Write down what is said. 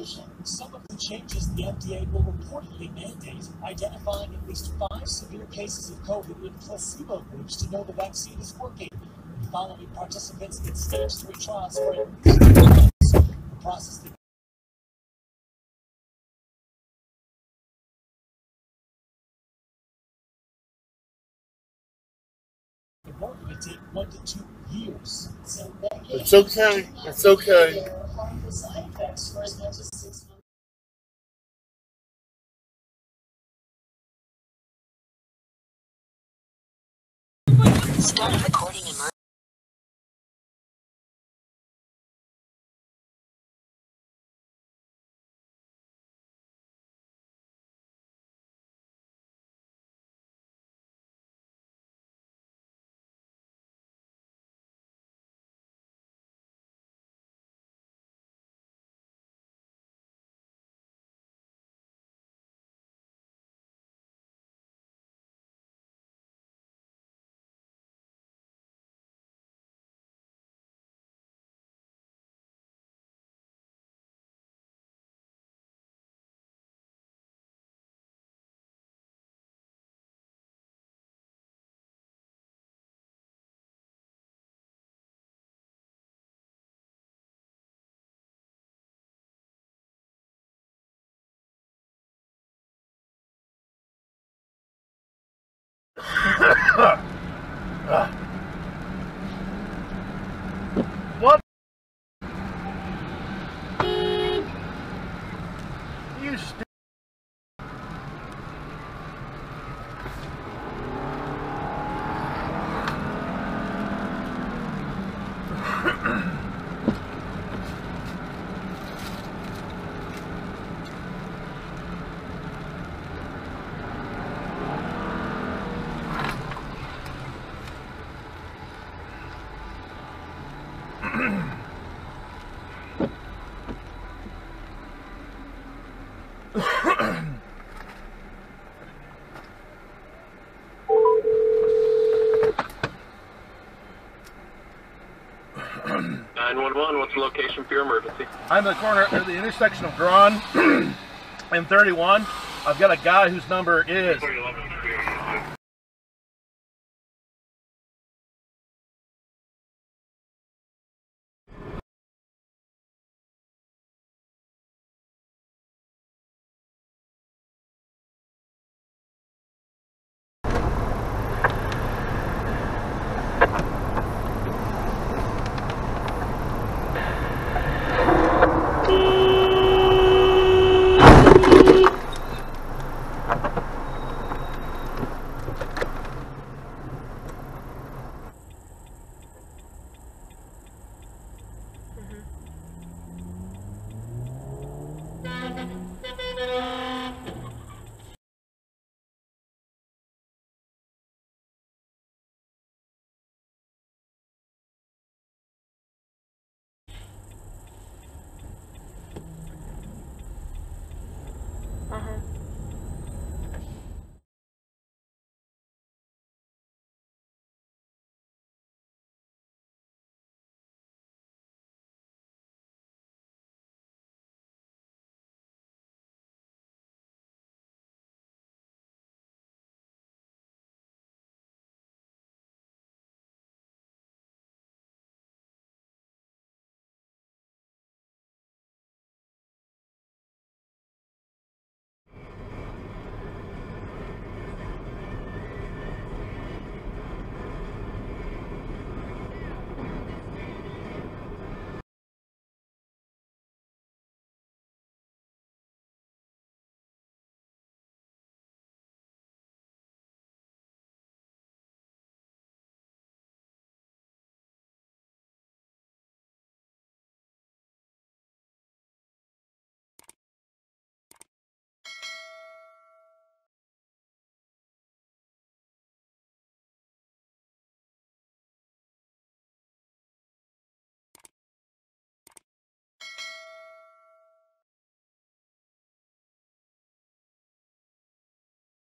Some of the changes the FDA will reportedly mandate, identifying at least 5 severe cases of COVID in placebo groups to know the vaccine is working. Following participants in stage 3 trials for at least 3 months, the process that work may take 1 to 2 years. It's okay. It's okay. Start recording in What? You stupid. What's the location for your emergency? I'm at the corner at the intersection of Braun and 31. I've got a guy whose number is